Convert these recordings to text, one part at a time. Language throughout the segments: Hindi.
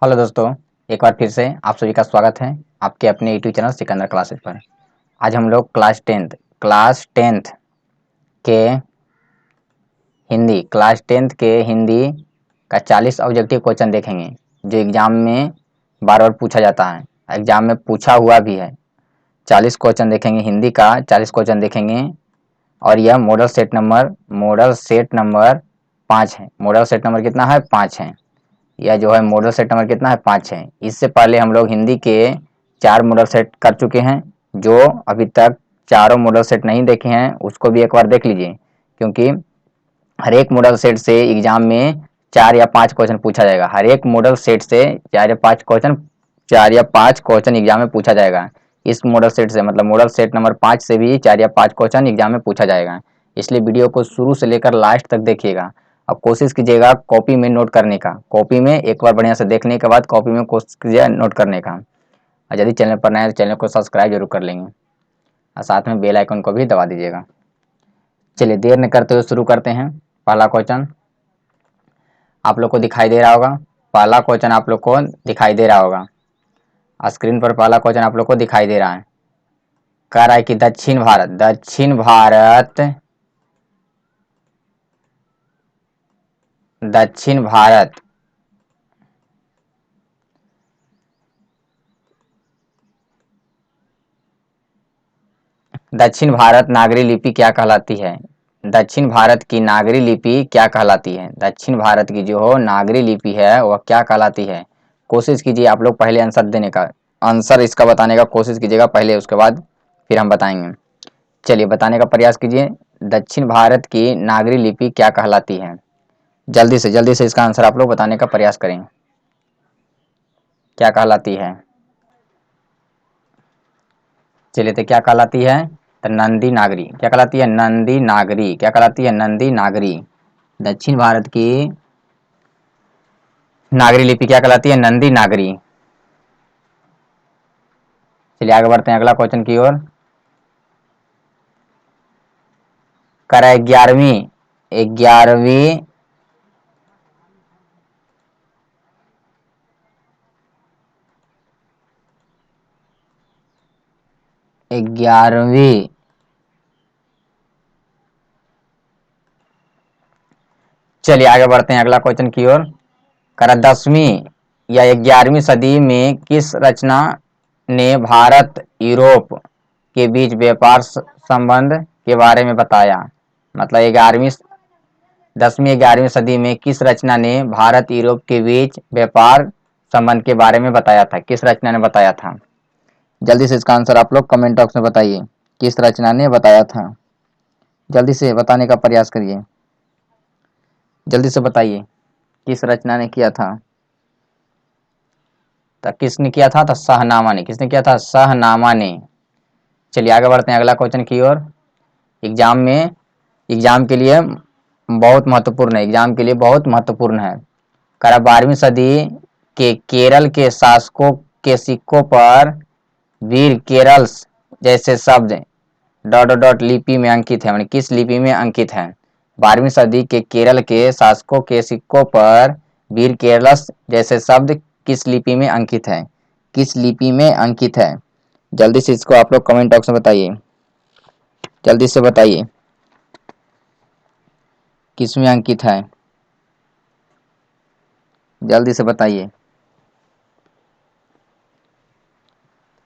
हेलो दोस्तों, एक बार फिर से आप सभी का स्वागत है आपके अपने यूट्यूब चैनल सिकंदर क्लासेस पर। आज हम लोग क्लास टेंथ के हिंदी का 40 ऑब्जेक्टिव क्वेश्चन देखेंगे जो एग्जाम में बार बार पूछा जाता है, एग्जाम में पूछा हुआ भी है। 40 क्वेश्चन देखेंगे, हिंदी का 40 क्वेश्चन देखेंगे और यह मॉडल सेट नंबर 5 है। मॉडल सेट नंबर कितना है? 5 है। यह जो है मॉडल सेट नंबर कितना है? 5 है। इससे पहले हम लोग हिंदी के 4 मॉडल सेट कर चुके हैं। जो अभी तक चारों मॉडल सेट नहीं देखे हैं उसको भी एक बार देख लीजिए, क्योंकि हर एक मॉडल सेट से एग्जाम में 4 या 5 क्वेश्चन पूछा जाएगा। हर एक मॉडल सेट से 4 या 5 क्वेश्चन एग्जाम में पूछा जाएगा। इस मॉडल सेट से मतलब मॉडल सेट नंबर 5 से भी 4 या 5 क्वेश्चन एग्जाम में पूछा जाएगा। इसलिए वीडियो को शुरू से लेकर लास्ट तक देखिएगा। अब कोशिश कीजिएगा कॉपी में नोट करने का। कॉपी में एक बार बढ़िया से देखने के बाद कॉपी में कोशिश कीजिए नोट करने का। और यदि चैनल पर नए हैं तो चैनल को सब्सक्राइब जरूर कर लेंगे और साथ में बेल आइकन को भी दबा दीजिएगा। चलिए देर न करते हुए शुरू करते हैं। पहला क्वेश्चन आप लोग को दिखाई दे रहा होगा। पहला क्वेश्चन आप लोग को दिखाई दे रहा होगा स्क्रीन पर। पहला क्वेश्चन आप लोग को दिखाई दे रहा है। कह रहा है कि दक्षिण भारत दक्षिण भारत दक्षिण भारत नागरी लिपि क्या कहलाती है? दक्षिण भारत की नागरी लिपि क्या कहलाती है? दक्षिण भारत की जो नागरी लिपि है वह क्या कहलाती है? कोशिश कीजिए आप लोग पहले आंसर देने का, आंसर इसका बताने का कोशिश कीजिएगा पहले, उसके बाद फिर हम बताएंगे। चलिए बताने का प्रयास कीजिए। दक्षिण भारत की नागरी लिपि क्या कहलाती है? जल्दी से इसका आंसर आप लोग बताने का प्रयास करें। क्या कहलाती है? चलिए तो क्या कहलाती है? तो नंदी नागरी। क्या कहलाती है? नंदी नागरी। क्या कहलाती है? नंदी नागरी। दक्षिण भारत की नागरी लिपि क्या कहलाती है? नंदी नागरी। चलिए आगे बढ़ते हैं अगला क्वेश्चन की ओर। करा 11वीं 11वीं चलिए आगे बढ़ते हैं अगला क्वेश्चन की ओर। करा 10वीं या 11वीं सदी में किस रचना ने भारत यूरोप के बीच व्यापार संबंध के बारे में बताया? मतलब 10वीं 11वीं सदी में किस रचना ने भारत यूरोप के बीच व्यापार संबंध के बारे में बताया था? किस रचना ने बताया था? जल्दी से इसका आंसर आप लोग कमेंट बॉक्स में बताइए। किस रचना ने बताया था? जल्दी से बताने का प्रयास करिए। जल्दी से बताइए किस रचना ने किया था? तो किसने किया था? तो शाहनामा ने। किसने किया था? शाहनामा ने। चलिए आगे बढ़ते हैं अगला क्वेश्चन की ओर। एग्जाम के लिए बहुत महत्वपूर्ण है। एग्जाम के लिए बहुत महत्वपूर्ण है। करा 12वीं सदी के केरल के शासकों के सिक्कों पर वीर केरल्स जैसे शब्द डॉट डॉट लिपि में अंकित है। यानी किस लिपि में अंकित है? 12वीं सदी के केरल के शासकों के सिक्कों पर वीर केरलस जैसे शब्द किस लिपि में अंकित है? किस लिपि में अंकित है? जल्दी से इसको आप लोग कमेंट बॉक्स में बताइए। जल्दी से बताइए किस में अंकित है? जल्दी से बताइए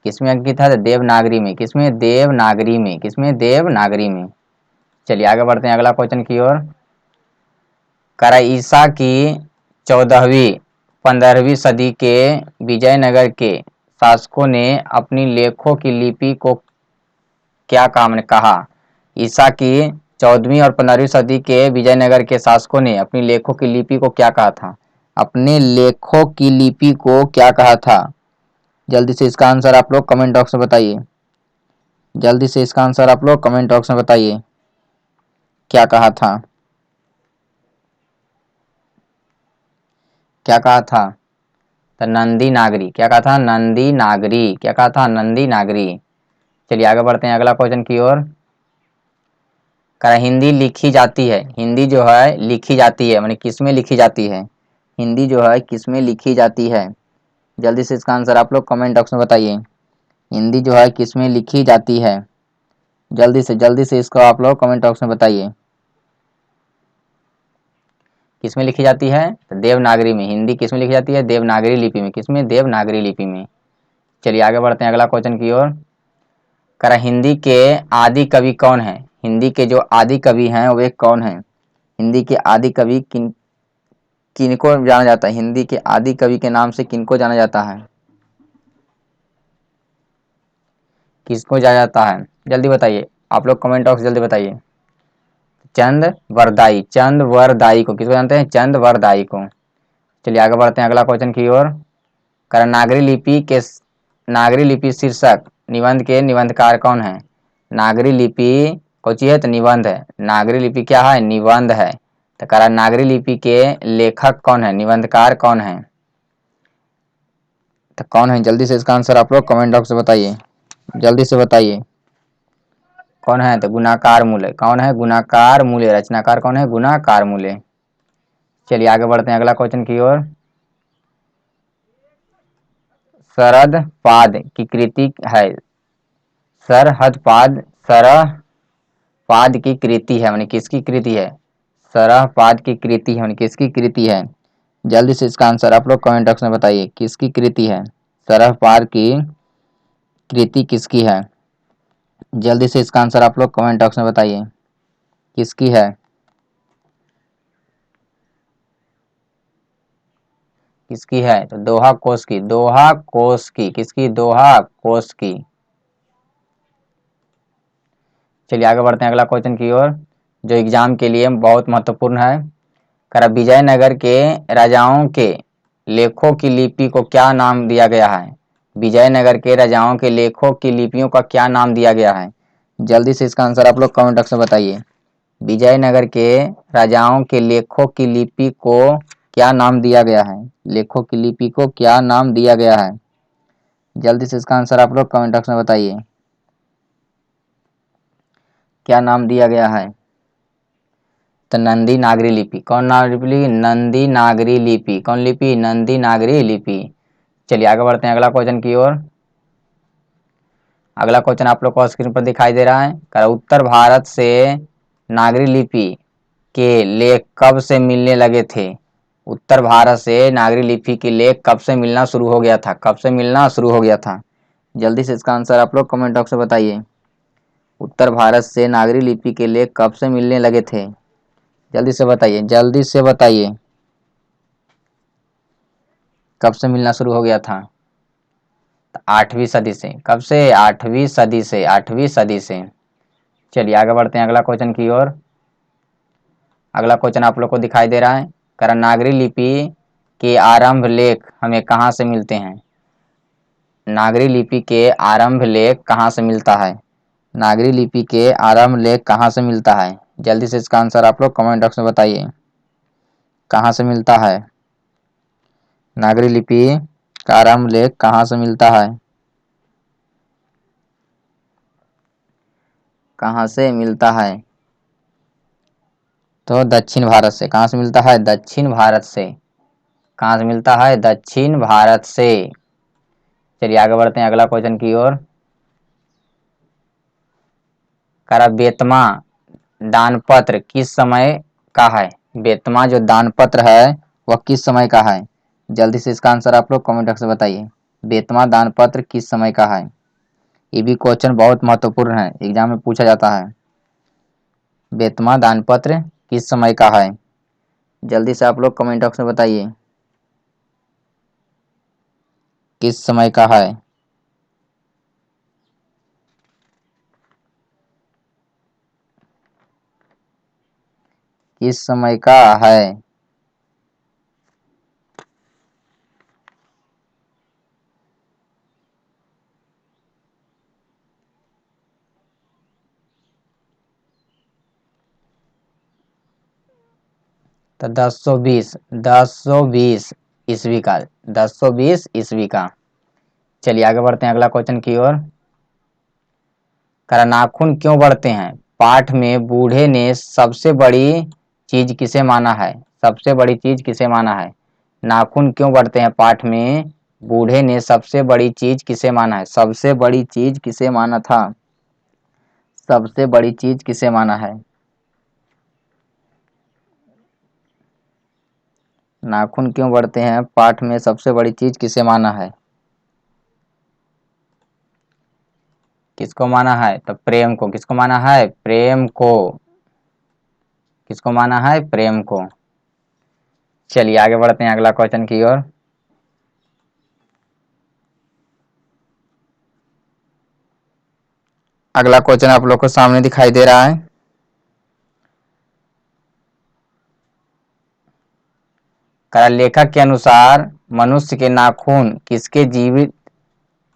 किसमें अंकित है? तो देवनागरी में। किसमें? देवनागरी में। किसमें? देवनागरी में। चलिए आगे बढ़ते हैं अगला क्वेश्चन की ओर। करा ईसा की 14वीं 15वीं सदी के विजयनगर के शासकों ने अपनी लेखों की लिपि को क्या कहा? ईसा की 14वीं और 15वीं सदी के विजयनगर के शासकों ने अपनी लेखों की लिपि को क्या कहा था? अपने लेखों की लिपि को क्या कहा था? जल्दी से इसका आंसर आप लोग कमेंट बॉक्स में बताइए। जल्दी से इसका आंसर आप लोग कमेंट बॉक्स में बताइए। क्या कहा था? क्या कहा था? तो नंदी नागरी। क्या कहा था? नंदी नागरी। क्या कहा था? नंदी नागरी। चलिए आगे बढ़ते हैं अगला क्वेश्चन की ओर। कह हिंदी लिखी जाती है। हिंदी जो है लिखी जाती है, माने किस में लिखी जाती है? हिंदी जो है किस में लिखी जाती है? जल्दी से इसका आंसर आप लोग कमेंट बॉक्स में बताइए। हिंदी जो है किस में लिखी जाती है? जल्दी से इसको आप लोग कमेंट बॉक्स में बताइए। किस में लिखी जाती है? तो देवनागरी में। हिंदी किस में लिखी जाती है? देवनागरी लिपि में। किस में? देवनागरी लिपि में। चलिए आगे बढ़ते हैं अगला क्वेश्चन की ओर। करा हिंदी के आदि कवि कौन है? हिंदी के जो आदि कवि हैं वे कौन हैं? हिंदी के आदि कवि किनको जाना जाता है? हिंदी के आदि कवि के नाम से किनको जाना जाता है? किसको जाना जाता है? जल्दी बताइए आप लोग कमेंट बॉक्स, जल्दी बताइए। चंद वरदाई। चंद वरदाई को किसको जानते हैं? चंद वरदाई को। चलिए आगे बढ़ते हैं अगला क्वेश्चन की ओर। नागरी लिपि शीर्षक निबंध के निबंधकार कौन है? नागरी लिपि कौची है? तो निबंध है। नागरी लिपि क्या है? निबंध है। तो करा नागरी लिपि के लेखक कौन है? निबंधकार कौन है? तो कौन है? जल्दी से इसका आंसर आप लोग कमेंट बॉक्स में बताइए। जल्दी से बताइए कौन है? तो गुणाकार मूल्य। कौन है? गुणाकार मूल्य। रचनाकार कौन है? गुणाकार मूल्य। चलिए आगे बढ़ते हैं अगला क्वेश्चन की ओर। सरहद पाद की कृति है। सरहद पाद। सरह पाद की कृति है माने किसकी कृति है? सरह पाद की कृति है माने किसकी कृति है? जल्दी से इसका आंसर आप लोग कमेंट बॉक्स में बताइए। किसकी कृति है? सरह पाद की कृति किसकी है? जल्दी से इसका आंसर आप लोग कमेंट बॉक्स में बताइए। किसकी है? किसकी है? तो दोहा कोश की। दोहा कोश की। किसकी? दोहा कोश की। चलिए आगे बढ़ते हैं अगला क्वेश्चन की ओर, जो एग्जाम के लिए बहुत महत्वपूर्ण है। करा विजयनगर के राजाओं के लेखों की लिपि को क्या नाम दिया गया है? विजयनगर के राजाओं के लेखों की लिपियों का क्या नाम दिया गया है? जल्दी से इसका आंसर आप लोग कमेंट बॉक्स में बताइए। विजयनगर के राजाओं के लेखों की लिपि को क्या नाम दिया गया है? लेखों की लिपि को क्या नाम दिया गया है? जल्दी से इसका आंसर आप लोग कमेंट बॉक्स में बताइए। क्या नाम दिया गया है? तो नंदी नागरी लिपि। कौन नागरी लिपि? नंदी नागरी लिपि। कौन लिपि? नंदी नागरी लिपि। चलिए आगे बढ़ते हैं अगला क्वेश्चन की ओर। अगला क्वेश्चन आप लोग को स्क्रीन पर दिखाई दे रहा है। उत्तर भारत से नागरी लिपि के लेख कब से मिलने लगे थे? उत्तर भारत से नागरी लिपि के लेख कब से मिलना शुरू हो गया था? कब से मिलना शुरू हो गया था? जल्दी से इसका आंसर आप लोग कमेंट बॉक्स में बताइए। उत्तर भारत से नागरी लिपि के लेख कब से मिलने लगे थे? जल्दी से बताइए। जल्दी से बताइए कब से मिलना शुरू हो गया था? 8वीं सदी से। कब से? 8वीं सदी से। 8वीं सदी से। चलिए आगे बढ़ते हैं अगला क्वेश्चन की ओर। अगला क्वेश्चन आप लोग को दिखाई दे रहा है। नागरी लिपि के आरंभ लेख हमें कहाँ से मिलते हैं? नागरी लिपि के आरंभ लेख कहाँ से मिलता है? नागरी लिपि के आरंभ लेख कहाँ से मिलता है? जल्दी से इसका आंसर आप लोग कमेंट बॉक्स में बताइए। कहाँ से मिलता है? नागरी लिपि का आरंभ लेख कहाँ से मिलता है? कहाँ से मिलता है? तो दक्षिण भारत से। कहाँ से मिलता है? दक्षिण भारत से। कहाँ से मिलता है? दक्षिण भारत से। चलिए आगे बढ़ते हैं अगला क्वेश्चन की ओर। बेतमा दानपत्र किस समय का है? बेतमा जो दानपत्र है वह किस समय का है? जल्दी से इसका आंसर आप लोग कमेंट बॉक्स में बताइए। बेतमा दानपत्र किस समय का है? ये भी क्वेश्चन बहुत महत्वपूर्ण है, एग्जाम में पूछा जाता है। बेतमा दानपत्र किस समय का है? जल्दी से आप लोग कमेंट बॉक्स में बताइए। किस समय का है? किस समय का है? तो 1020 ईस्वी का। 1020 ईस्वी का। चलिए आगे बढ़ते हैं अगला क्वेश्चन की ओर। नाखून क्यों बढ़ते हैं? पाठ में बूढ़े ने सबसे बड़ी चीज किसे माना है? सबसे बड़ी चीज किसे माना है? नाखून क्यों बढ़ते हैं पाठ में? बूढ़े ने सबसे बड़ी चीज किसे माना है? सबसे बड़ी चीज किसे माना था? सबसे बड़ी चीज किसे माना है? नाखून क्यों बढ़ते हैं पाठ में सबसे बड़ी चीज किसे माना है? किसको माना है? तो प्रेम को। किसको माना है? प्रेम को। किसको माना है? प्रेम को। चलिए आगे बढ़ते हैं अगला क्वेश्चन की ओर। अगला क्वेश्चन आप लोग को सामने दिखाई दे रहा है। लेखक के अनुसार मनुष्य के नाखून किसके जीवित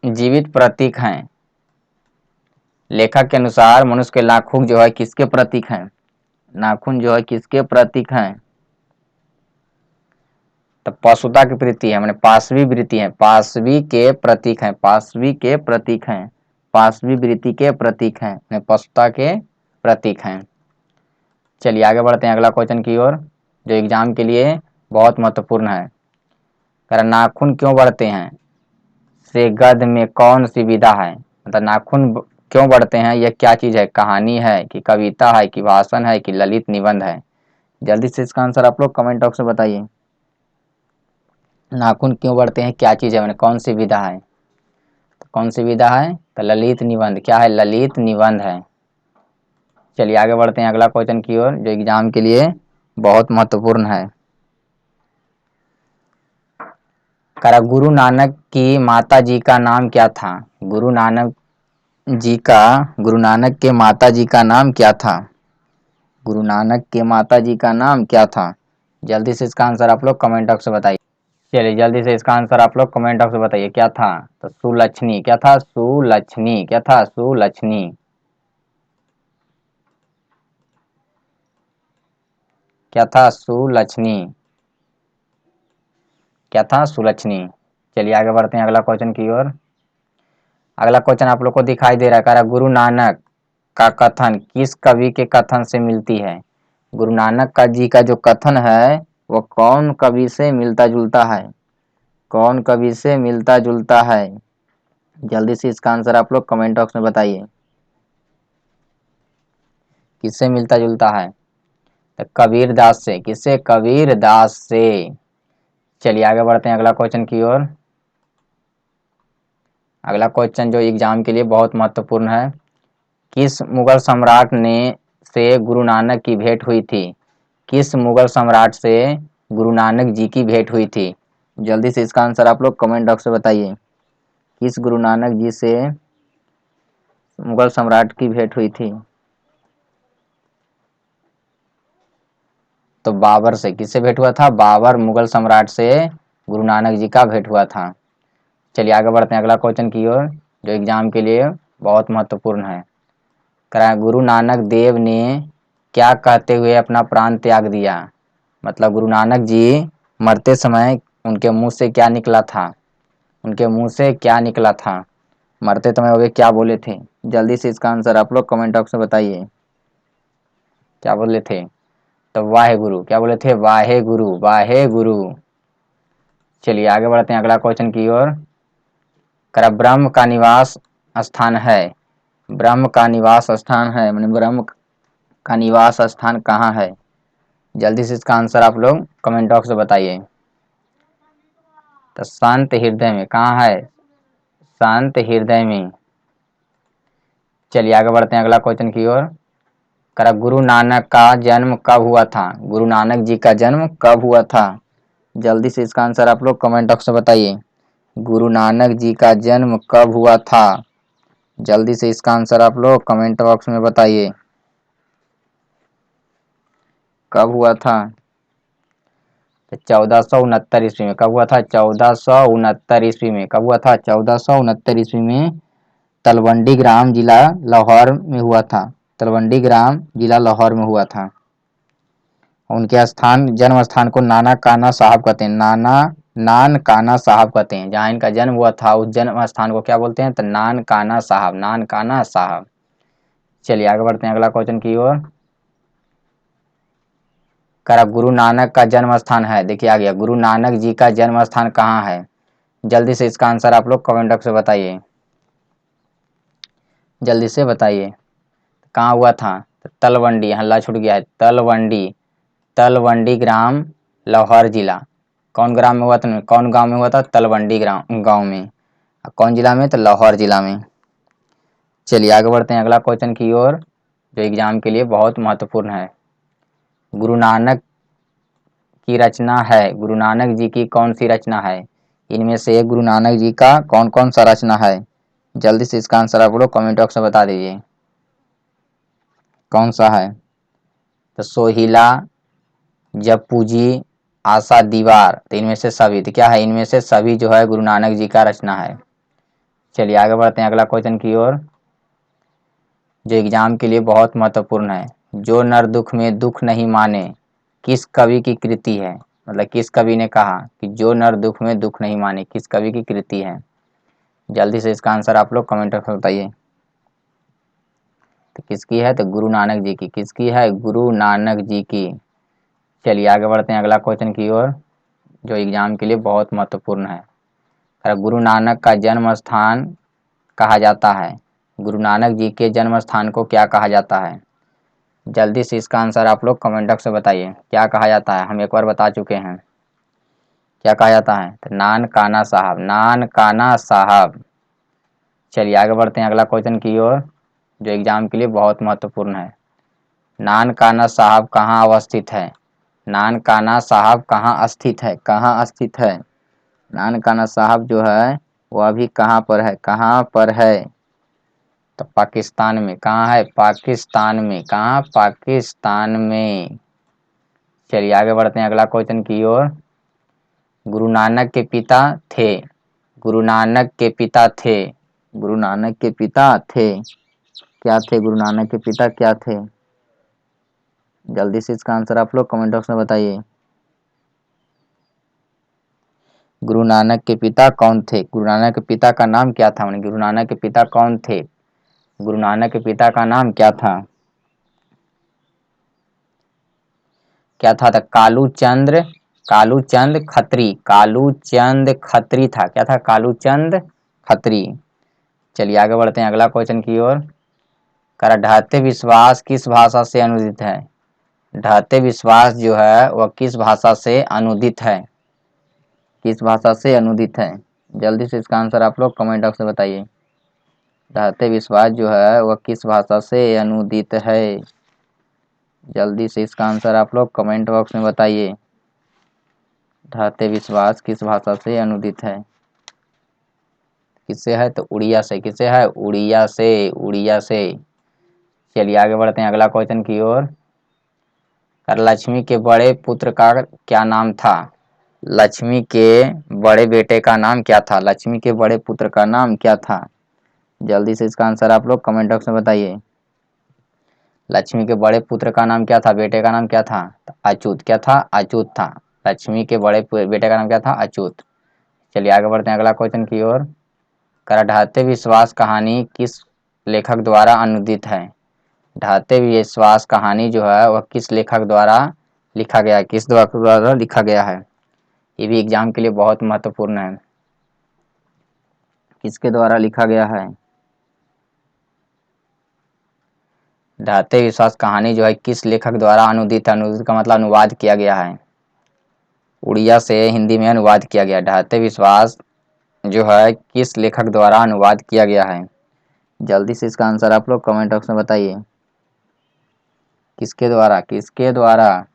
जीवित प्रतीक हैं? लेखक के अनुसार मनुष्य के नाखून जो है किसके प्रतीक हैं? नाखून जो है किसके प्रतीक हैं? तो पशुता की वृत्ति है, मैंने पाशवी वृत्ति है, पाशवी के प्रतीक हैं, पाशवी के प्रतीक हैं, पाशवी वृत्ति के प्रतीक हैं, पशुता के प्रतीक हैं। चलिए आगे बढ़ते हैं अगला क्वेश्चन की ओर जो एग्जाम के लिए बहुत महत्वपूर्ण है। नाखून क्यों बढ़ते हैं से गद्य में कौन सी विधा है? मतलब नाखून क्यों बढ़ते हैं, यह क्या चीज है? कहानी है कि कविता है कि भाषण है कि ललित निबंध है? जल्दी से इसका आंसर आप लोग कमेंट बॉक्स में बताइए। नाखून क्यों बढ़ते हैं क्या चीज है, मैंने कौन सी विधा है? तो कौन सी विधा है? तो ललित निबंध। क्या है? ललित निबंध है। चलिए आगे बढ़ते हैं अगला क्वेश्चन की ओर जो एग्जाम के लिए बहुत महत्वपूर्ण है। गुरु नानक की माता जी का नाम क्या था? गुरु नानक गुरु नानक के माता जी का नाम क्या था? गुरु नानक के माता जी का नाम क्या था? जल्दी से इसका आंसर आप लोग कमेंट बॉक्स में बताइए। चलिए जल्दी से इसका आंसर आप लोग कमेंट बॉक्स में बताइए क्या था? तो सुलक्षणी। क्या था? सुलक्षणी। क्या था? सुलक्षणी। क्या था? सुलक्षणी। क्या था? सुलक्षणी। चलिए आगे बढ़ते हैं अगला क्वेश्चन की ओर। अगला क्वेश्चन आप लोग को दिखाई दे रहा है। गुरु नानक का कथन किस कवि के कथन से मिलती है? गुरु नानक का जी का जो कथन है वो कौन कवि से मिलता जुलता है? कौन कवि से मिलता जुलता है? जल्दी से इसका आंसर आप लोग कमेंट बॉक्स में बताइए। किससे मिलता जुलता है? तो कबीर दास से। किससे? कबीर दास से। चलिए आगे बढ़ते हैं अगला क्वेश्चन की ओर। अगला क्वेश्चन जो एग्जाम के लिए बहुत महत्वपूर्ण है। किस मुगल सम्राट ने से गुरु नानक की भेंट हुई थी? किस मुगल सम्राट से गुरु नानक जी की भेंट हुई थी? जल्दी से इसका आंसर आप लोग कमेंट बॉक्स में बताइए। किस गुरु नानक जी से मुगल सम्राट की भेंट हुई थी? तो बाबर से। किससे भेंट हुआ था? बाबर मुगल सम्राट से गुरु नानक जी का भेंट हुआ था। चलिए आगे बढ़ते हैं अगला क्वेश्चन की ओर जो एग्जाम के लिए बहुत महत्वपूर्ण है। गुरु नानक देव ने क्या कहते हुए अपना प्राण त्याग दिया? मतलब गुरु नानक जी मरते समय उनके मुंह से क्या निकला था? उनके मुंह से क्या निकला था? मरते समय वे क्या बोले थे? जल्दी से इसका आंसर आप लोग कमेंट बॉक्स में बताइए। क्या बोले थे? तो वाहे गुरु। क्या बोले थे? वाहे गुरु। वाहे गुरु। चलिए आगे बढ़ते हैं अगला क्वेश्चन की ओर। ब्रह्म का निवास स्थान है। ब्रह्म का निवास स्थान है, मैंने ब्रह्म का निवास स्थान कहाँ है? जल्दी से इसका आंसर आप लोग कमेंट बॉक्स में बताइए। तो शांत हृदय में। कहाँ है? शांत हृदय में। चलिए आगे बढ़ते हैं अगला क्वेश्चन की ओर। गुरु नानक का जन्म कब हुआ था? गुरु नानक जी का जन्म कब हुआ था? जल्दी से इसका आंसर आप लोग कमेंट बॉक्स में बताइए। गुरु नानक जी का जन्म कब हुआ था? जल्दी से इसका आंसर आप लोग कमेंट बॉक्स में बताइए। कब हुआ था? 1469 ईस्वी में। कब हुआ था? 1469 ईस्वी में। कब हुआ था? 1469 ईस्वी में तलवंडी ग्राम जिला लाहौर में हुआ था। तलवंडी ग्राम जिला लाहौर में हुआ था। उनके जन्म स्थान को नाना काना साहब कहते हैं। नान काना साहब कहते हैं। जहाँ इनका जन्म हुआ था उस जन्म स्थान को क्या बोलते हैं? तो नान काना साहब। नान काना साहब। चलिए आगे बढ़ते हैं अगला क्वेश्चन की ओर। गुरु नानक का जन्म स्थान है। देखिए आ गया, गुरु नानक जी का जन्म स्थान कहाँ है? जल्दी से इसका आंसर आप लोग कमेंट बॉक्स में बताइए, जल्दी से बताइए। कहाँ हुआ था? तलवंडी, हल्ला छूट गया है। तलवंडी, तलवंडी ग्राम, लाहौर जिला। कौन ग्राम में हुआ था? कौन गांव में हुआ था? तलवंडी ग्राम गांव में। कौन जिला में? तो लाहौर जिला में। चलिए आगे बढ़ते हैं अगला क्वेश्चन की ओर, जो एग्जाम के लिए बहुत महत्वपूर्ण है। गुरु नानक की रचना है, गुरु नानक जी की कौन सी रचना है? इनमें से गुरु नानक जी का कौन कौन सा रचना है? जल्दी से इसका आंसर आप लोग कमेंट बॉक्स में बता दीजिए, कौन सा है? तो सोहिला, जप्पू जी, आशा दीवार, तो इनमें से सभी, तो क्या है? इनमें से सभी जो है गुरु नानक जी का रचना है। चलिए आगे बढ़ते हैं अगला क्वेश्चन की ओर, जो एग्जाम के लिए बहुत महत्वपूर्ण है। जो नर दुख में दुख नहीं माने, किस कवि की कृति है? मतलब किस कवि ने कहा कि जो नर दुख में दुख नहीं माने, किस कवि की कृति है? जल्दी से इसका आंसर आप लोग कमेंट में बताइए। तो किसकी है? तो गुरु नानक जी की। किसकी है? गुरु नानक जी की। चलिए आगे बढ़ते हैं अगला क्वेश्चन की ओर, जो एग्जाम के लिए बहुत महत्वपूर्ण है। गुरु नानक का जन्म स्थान कहा जाता है? गुरु नानक जी के जन्म स्थान को क्या कहा जाता है? जल्दी से इसका आंसर आप लोग कमेंट बॉक्स में बताइए, क्या कहा जाता है? हम एक बार बता चुके हैं, क्या कहा जाता है? तो नानकाना साहब, नानकाना साहब। चलिए आगे बढ़ते हैं अगला क्वेश्चन की ओर, जो एग्जाम के लिए बहुत महत्वपूर्ण है। नानकाना साहब कहाँ अवस्थित है? नानकाना साहब कहाँ स्थित है? कहाँ स्थित है नानकाना साहब जो है वो अभी कहाँ पर है? कहाँ पर है? तो पाकिस्तान में। कहाँ है? पाकिस्तान में। कहाँ? पाकिस्तान में। चलिए आगे बढ़ते हैं अगला क्वेश्चन की ओर। गुरु नानक के पिता थे, गुरु नानक के पिता थे, गुरु नानक के पिता थे, क्या थे? गुरु नानक के पिता क्या थे? जल्दी से इसका आंसर आप लोग कमेंट बॉक्स में बताइए। गुरु नानक के पिता कौन थे? गुरु नानक के पिता का नाम क्या था? गुरु नानक के पिता कौन थे? गुरु नानक के पिता का नाम क्या था? क्या था? कालू चंद्र, कालू चंद खत्री, कालू चंद खत्री था। क्या था? कालू चंद खत्री। चलिए आगे बढ़ते हैं अगला क्वेश्चन की ओर। ढहते विश्वास किस भाषा से अनुदित है? ढहते विश्वास जो है वह किस भाषा से अनुदित है? किस भाषा से अनुदित है? जल्दी से इसका आंसर आप लोग कमेंट बॉक्स में बताइए। ढहते विश्वास जो है वह किस भाषा से अनुदित है? जल्दी से इसका आंसर आप लोग कमेंट बॉक्स में बताइए। ढहते विश्वास किस भाषा से अनुदित है? किससे है? तो उड़िया से। किससे है? उड़िया से, उड़िया से। चलिए आगे बढ़ते हैं अगला क्वेश्चन की ओर। लक्ष्मी के बड़े पुत्र का क्या नाम था? लक्ष्मी के बड़े बेटे का नाम क्या था? लक्ष्मी के बड़े पुत्र का नाम क्या था? जल्दी से इसका आंसर आप लोग कमेंट बॉक्स में बताइए। लक्ष्मी के बड़े पुत्र का नाम क्या था? बेटे का नाम क्या था? अच्युत। क्या था? अच्युत था। लक्ष्मी के बड़े बेटे का नाम क्या था? अच्युत। चलिए आगे बढ़ते हैं अगला क्वेश्चन की ओर। ढहते विश्वास कहानी किस लेखक द्वारा अनुदित है? ढहते विश्वास कहानी जो है वह किस लेखक द्वारा लिखा गया है? किस द्वारा लिखा गया है? ये भी एग्जाम के लिए बहुत महत्वपूर्ण है। किसके द्वारा लिखा गया है? ढहते विश्वास कहानी जो है किस लेखक द्वारा अनुदित है? अनुदित का मतलब अनुवाद किया गया है, उड़िया से हिंदी में अनुवाद किया गया। ढहते विश्वास जो है किस लेखक द्वारा अनुवाद किया गया है? जल्दी से इसका आंसर आप लोग कमेंट बॉक्स में बताइए। किसके द्वारा? किसके द्वारा?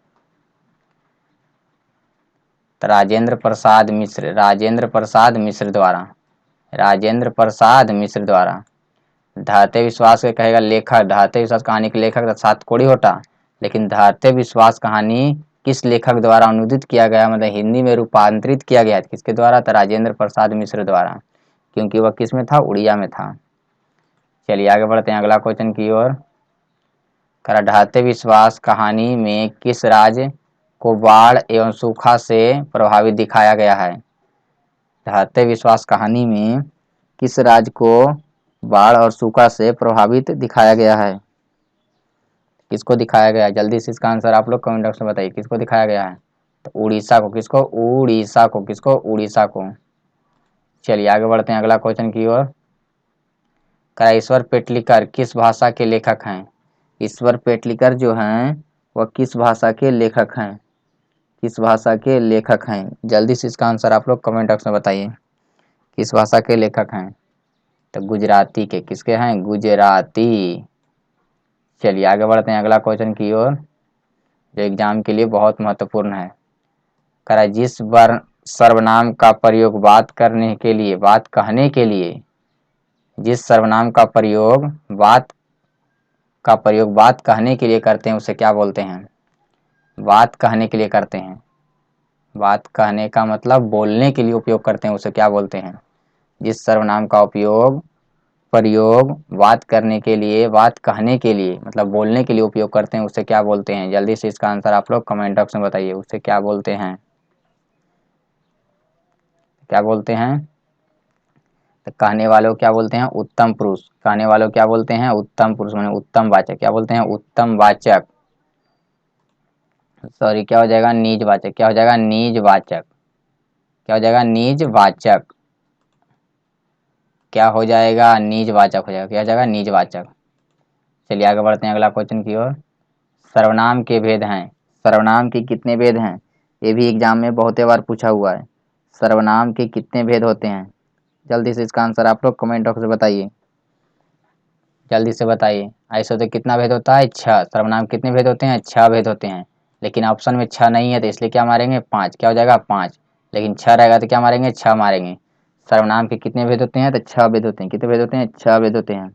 राजेंद्र प्रसाद मिश्र, राजेंद्र प्रसाद मिश्र द्वारा, राजेंद्र प्रसाद मिश्र द्वारा। ढहते विश्वास के कहेगा लेखक, ढहते विश्वास कहानी के लेखक सात कोड़ी होता, लेकिन ढहते विश्वास कहानी किस लेखक द्वारा अनुदित किया गया, मतलब हिंदी में रूपांतरित किया गया? किसके द्वारा? तो राजेंद्र प्रसाद मिश्र द्वारा, क्योंकि वह किस में था? उड़िया में था। चलिए आगे बढ़ते हैं अगला क्वेश्चन की ओर। ढहते विश्वास कहानी में किस राज्य को बाढ़ एवं सूखा से प्रभावित दिखाया गया है? ढहते विश्वास कहानी में किस राज्य को बाढ़ और सूखा से प्रभावित दिखाया गया है? किसको दिखाया गया है? जल्दी से इसका आंसर आप लोग कमेंट बॉक्स में बताइए, किसको दिखाया गया है? तो उड़ीसा को। किसको? उड़ीसा को। किसको? उड़ीसा को। चलिए आगे बढ़ते हैं अगला क्वेश्चन की ओर। ईश्वर पेटलिकर किस भाषा के लेखक हैं? ईश्वर पेटलिकर जो हैं वह किस भाषा के लेखक हैं? किस भाषा के लेखक हैं? जल्दी से इसका आंसर आप लोग कमेंट बॉक्स में बताइए। किस भाषा के लेखक हैं? तो गुजराती के। किसके हैं? गुजराती। चलिए आगे बढ़ते हैं अगला क्वेश्चन की ओर, जो एग्जाम के लिए बहुत महत्वपूर्ण है। जिस वर्ण सर्वनाम का प्रयोग बात करने के लिए, बात कहने के लिए, जिस सर्वनाम का प्रयोग बात कहने के लिए करते हैं उसे क्या बोलते हैं? बात कहने के लिए करते हैं। बात कहने का मतलब बोलने के लिए उपयोग करते हैं, उसे क्या बोलते हैं? जिस सर्वनाम का प्रयोग बात करने के लिए, बात कहने के लिए मतलब बोलने के लिए उपयोग करते हैं, उसे क्या बोलते हैं? जल्दी से इसका आंसर आप लोग कमेंट बॉक्स में बताइए। उसे क्या बोलते हैं? क्या बोलते हैं? तो कहने वालों को क्या बोलते हैं? उत्तम पुरुष। कहने वालों को क्या बोलते हैं? उत्तम पुरुष, माने उत्तम वाचक। क्या बोलते हैं? उत्तम वाचक। सॉरी, क्या हो जाएगा? निज वाचक। क्या हो जाएगा? निज वाचक। क्या हो जाएगा? निज वाचक। क्या हो जाएगा? निज वाचक हो जाएगा। क्या हो जाएगा? निज वाचक। चलिए आगे बढ़ते हैं अगला क्वेश्चन की ओर। सर्वनाम के भेद हैं। सर्वनाम के कितने भेद हैं? ये भी एग्जाम में बहुत बार पूछा हुआ है। सर्वनाम के कितने भेद होते हैं? जल्दी से इसका आंसर आप लोग कमेंट बॉक्स में बताइए। जल्दी से बताइए। ऐसे तो कितना भेद होता है? 6। सर्वनाम कितने भेद होते हैं? 6 भेद होते हैं। लेकिन ऑप्शन में 6 नहीं है तो इसलिए क्या मारेंगे? 5। क्या हो जाएगा? 5। लेकिन 6 रहेगा तो क्या मारेंगे? 6 मारेंगे। सर्वनाम के कितने भेद होते हैं? तो 6 भेद होते हैं। कितने भेद होते हैं? 6 भेद होते हैं।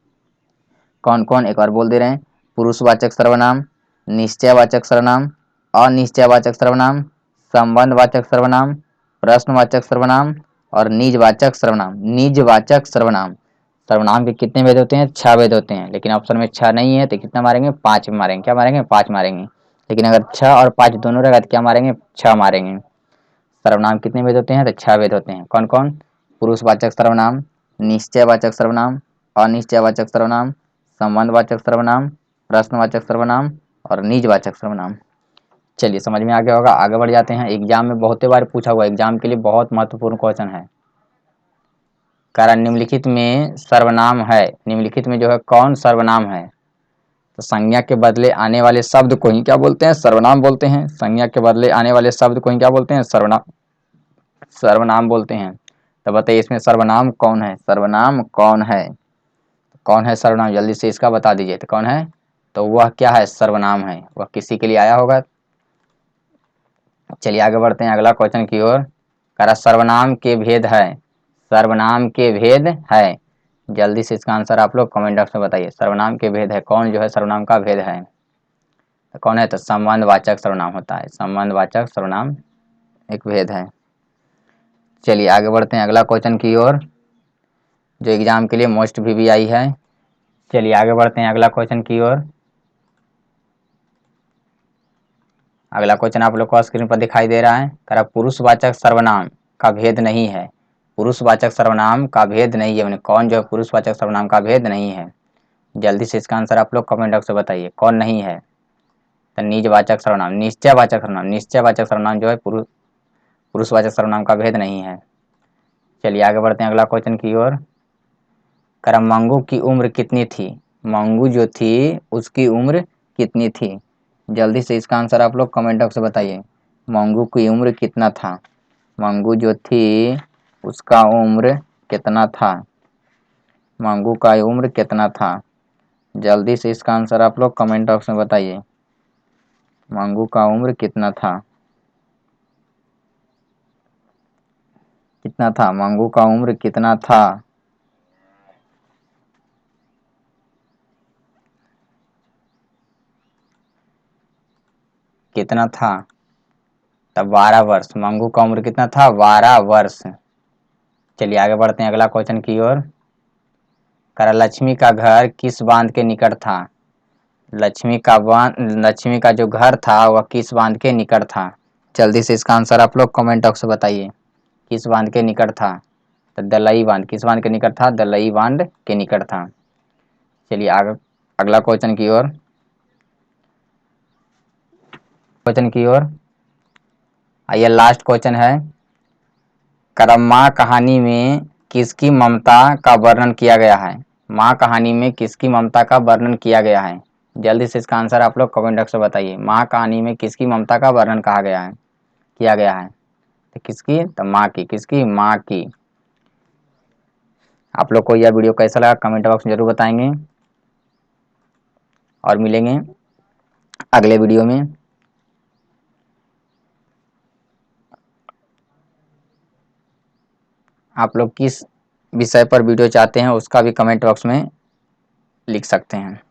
कौन कौन? एक बार बोल दे रहे हैं। पुरुषवाचक सर्वनाम, निश्चयवाचक सर्वनाम, अनिश्चयवाचक सर्वनाम, संबंधवाचक सर्वनाम, प्रश्नवाचक सर्वनाम और निजवाचक सर्वनाम। निजवाचक सर्वनाम। सर्वनाम के कितने भेद होते हैं? 6 भेद होते हैं। लेकिन ऑप्शन में 6 नहीं है तो कितना मारेंगे? 5 मारेंगे। क्या मारेंगे? 5 मारेंगे। लेकिन अगर 6 और 5 दोनों रहेगा तो क्या मारेंगे? 6 मारेंगे। सर्वनाम कितने भेद होते हैं? तो 6 भेद होते हैं। कौन कौन? पुरुषवाचक सर्वनाम, निश्चयवाचक सर्वनाम, अनिश्चयवाचक सर्वनाम, संबंधवाचक सर्वनाम, प्रश्नवाचक सर्वनाम और निजवाचक सर्वनाम। चलिए समझ में आ गया होगा। आगे बढ़ जाते हैं। एग्जाम में बहुत बार पूछा हुआ, एग्जाम के लिए बहुत महत्वपूर्ण क्वेश्चन है। कारण निम्नलिखित में सर्वनाम है। निम्नलिखित में जो है कौन सर्वनाम है? तो संज्ञा के बदले आने वाले शब्द को ही क्या बोलते हैं? सर्वनाम बोलते हैं। संज्ञा के बदले आने वाले शब्द को ही क्या बोलते हैं? सर्वनाम बोलते हैं। तो बताइए इसमें सर्वनाम कौन है? सर्वनाम कौन है? कौन है सर्वनाम? जल्दी से इसका बता दीजिए। तो कौन है? तो वह क्या है? सर्वनाम है। वह किसी के लिए आया होगा। चलिए आगे बढ़ते हैं अगला क्वेश्चन की ओर। सर्वनाम के भेद है। सर्वनाम के भेद है। जल्दी से इसका आंसर आप लोग कमेंट बॉक्स में बताइए। सर्वनाम के भेद है। कौन जो है सर्वनाम का भेद है? तो कौन है? तो संबंधवाचक सर्वनाम होता है। संबंधवाचक सर्वनाम एक भेद है। चलिए आगे बढ़ते हैं अगला क्वेश्चन की ओर, जो एग्जाम के लिए मोस्ट भी आई है। चलिए आगे बढ़ते हैं अगला क्वेश्चन की ओर। अगला क्वेश्चन आप लोग को स्क्रीन पर दिखाई दे रहा है। पुरुषवाचक सर्वनाम का भेद नहीं है। पुरुषवाचक सर्वनाम का भेद नहीं है। कौन जो है पुरुषवाचक सर्वनाम का भेद नहीं है? जल्दी से इसका आंसर आप लोग कमेंट बॉक्स में बताइए। कौन नहीं है? तो निजवाचक सर्वनाम, निश्चयवाचक सर्वनाम। निश्चयवाचक सर्वनाम जो है पुरुषवाचक सर्वनाम का भेद नहीं है। चलिए आगे बढ़ते हैं अगला क्वेश्चन की ओर। मंगू की उम्र कितनी थी? मंगू जो थी उसकी उम्र कितनी थी? जल्दी से इसका आंसर आप लोग कमेंट बॉक्स में बताइए। मंगू की उम्र कितना था? मंगू जो थी उसका उम्र कितना था? मंगू का उम्र कितना था? जल्दी से इसका आंसर आप लोग कमेंट बॉक्स में बताइए। मंगू का उम्र कितना था? कितना था? मंगू का उम्र कितना था? कितना था? तब 12 वर्ष। मंगू का उम्र कितना था? 12 वर्ष। चलिए आगे बढ़ते हैं अगला क्वेश्चन की ओर। लक्ष्मी का घर किस बांध के निकट था? लक्ष्मी का जो घर था वह किस बांध के निकट था? जल्दी से इसका आंसर आप लोग कमेंट बॉक्स में बताइए। किस बांध के निकट था? तो दलई बांध। किस बांध के निकट था? दलई बांध के निकट था। चलिए आगे अगला क्वेश्चन की ओर। आइए लास्ट क्वेश्चन है। करम्मा कहानी में किसकी ममता का वर्णन किया गया है? माँ कहानी में किसकी ममता का वर्णन किया गया है? जल्दी से इसका आंसर आप लोग कमेंट बॉक्स में बताइए। माँ कहानी में किसकी ममता का वर्णन कहा गया है, किया गया है? तो किसकी? तो माँ की। किसकी? माँ की। आप लोग को यह वीडियो कैसा लगा कमेंट बॉक्स में जरूर बताएंगे और मिलेंगे अगले वीडियो में। आप लोग किस विषय पर वीडियो चाहते हैं उसका भी कमेंट बॉक्स में लिख सकते हैं।